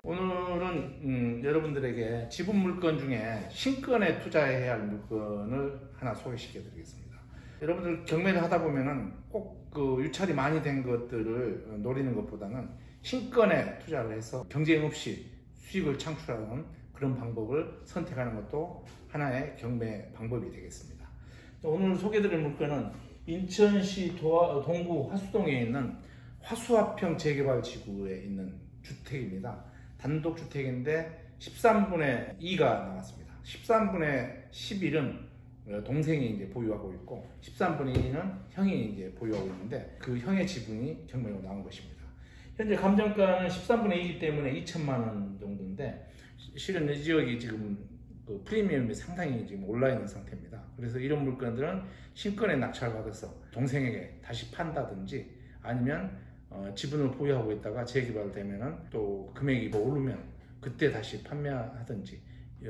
오늘은 여러분들에게 지분 물건 중에 신권에 투자해야 할 물건을 하나 소개시켜 드리겠습니다. 여러분들 경매를 하다 보면은 꼭 그 유찰이 많이 된 것들을 노리는 것보다는 신권에 투자를 해서 경쟁 없이 수익을 창출하는 그런 방법을 선택하는 것도 하나의 경매 방법이 되겠습니다. 오늘 소개드릴 물건은 인천시 동구 화수동에 있는 화수화평 재개발 지구에 있는 주택입니다. 단독주택인데 13분의 2가 나왔습니다. 13분의 11은 동생이 이제 보유하고 있고 13분의 2는 형이 이제 보유하고 있는데 그 형의 지분이 경매로 나온 것입니다. 현재 감정가는 13분의 2이기 때문에 2천만 원 정도인데 실은 이 지역이 지금 그 프리미엄이 상당히 지금 올라 있는 상태입니다. 그래서 이런 물건들은 신권에 낙찰받아서 동생에게 다시 판다든지 아니면 지분을 보유하고 있다가 재개발되면은 또 금액이 더 오르면 그때 다시 판매하든지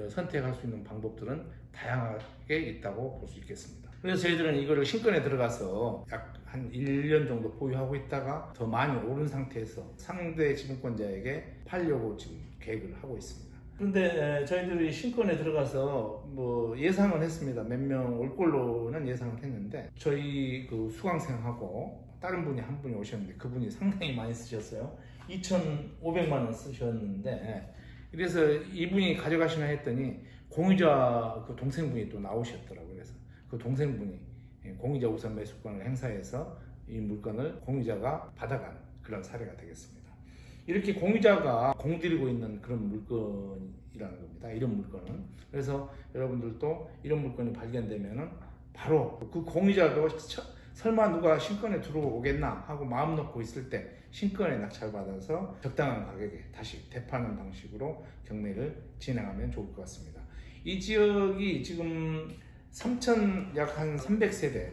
선택할 수 있는 방법들은 다양하게 있다고 볼 수 있겠습니다. 그래서 저희들은 이거를 신권에 들어가서 약 한 1년 정도 보유하고 있다가 더 많이 오른 상태에서 상대 지분권자에게 팔려고 지금 계획을 하고 있습니다. 그런데 저희들이 신권에 들어가서 뭐 예상을 했습니다. 몇 명 올 걸로는 예상을 했는데 저희 그 수강생하고 다른 분이 한 분이 오셨는데 그분이 상당히 많이 쓰셨어요. 2,500만 원 쓰셨는데 그래서 이분이 가져가시나 했더니 공유자 그 동생분이 또 나오셨더라고요. 그래서 그 동생분이 공유자 우선 매수권을 행사해서 이 물건을 공유자가 받아간 그런 사례가 되겠습니다. 이렇게 공유자가 공들이고 있는 그런 물건이라는 겁니다. 이런 물건은. 그래서 여러분들도 이런 물건이 발견되면은 바로 그 공유자도 설마 누가 신권에 들어오겠나 하고 마음 놓고 있을 때 신권에 낙찰받아서 적당한 가격에 다시 되파는 방식으로 경매를 진행하면 좋을 것 같습니다. 이 지역이 지금 약 한 300세대,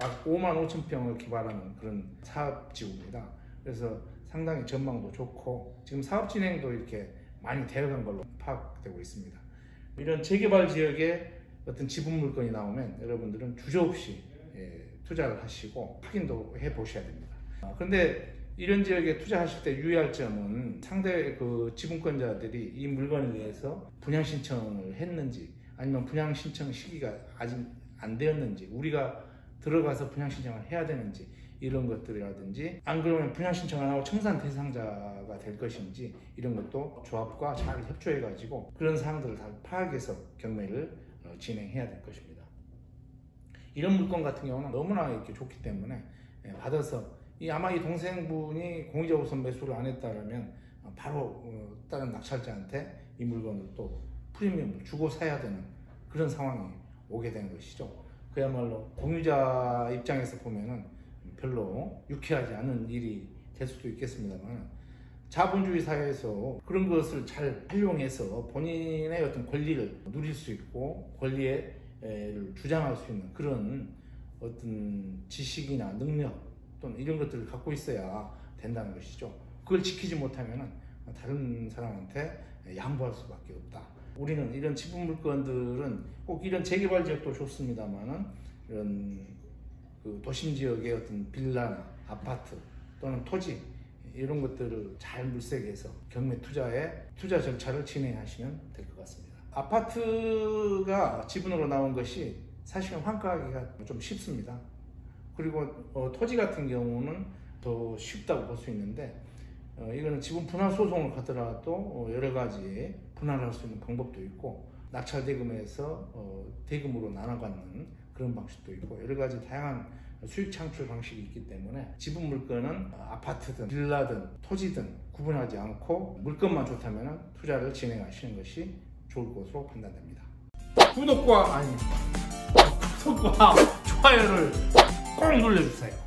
약 5만 5천 평을 개발하는 그런 사업지구입니다. 그래서 상당히 전망도 좋고 지금 사업 진행도 이렇게 많이 되어간 걸로 파악되고 있습니다. 이런 재개발 지역에 어떤 지분 물건이 나오면 여러분들은 주저없이 투자를 하시고 확인도 해 보셔야 됩니다. 그런데 이런 지역에 투자하실 때 유의할 점은 상대 그 지분권자들이 이 물건에 대해서 분양 신청을 했는지 아니면 분양 신청 시기가 아직 안 되었는지 우리가 들어가서 분양 신청을 해야 되는지 이런 것들이라든지 안 그러면 분양 신청 안 하고 청산 대상자가 될 것인지 이런 것도 조합과 잘 협조해 가지고 그런 사항들을 다 파악해서 경매를 진행해야 될 것입니다. 이런 물건 같은 경우는 너무나 이렇게 좋기 때문에 받아서 아마 이 동생분이 공유자 우선 매수를 안 했다면 바로 다른 낙찰자한테 이 물건을 또 프리미엄을 주고 사야 되는 그런 상황이 오게 된 것이죠. 그야말로 공유자 입장에서 보면은 별로 유쾌하지 않은 일이 될 수도 있겠습니다만 자본주의 사회에서 그런 것을 잘 활용해서 본인의 어떤 권리를 누릴 수 있고 권리를 주장할 수 있는 그런 어떤 지식이나 능력 또는 이런 것들을 갖고 있어야 된다는 것이죠. 그걸 지키지 못하면 다른 사람한테 양보할 수밖에 없다. 우리는 이런 지분 물건들은 꼭 이런 재개발 지역도 좋습니다만은 이런 그 도심 지역의 어떤 빌라나 아파트 또는 토지 이런 것들을 잘 물색해서 경매 투자 절차를 진행하시면 될 것 같습니다. 아파트가 지분으로 나온 것이 사실은 환가하기가 좀 쉽습니다. 그리고 토지 같은 경우는 더 쉽다고 볼 수 있는데 이거는 지분 분할 소송을 가더라도 여러 가지 분할할 수 있는 방법도 있고 낙찰 대금에서 대금으로 나눠갖는 그런 방식도 있고 여러 가지 다양한 수익 창출 방식이 있기 때문에 지분 물건은 아파트든 빌라든 토지든 구분하지 않고 물건만 좋다면 투자를 진행하시는 것이 좋을 것으로 판단됩니다. 구독과 좋아요를 꼭 눌러주세요.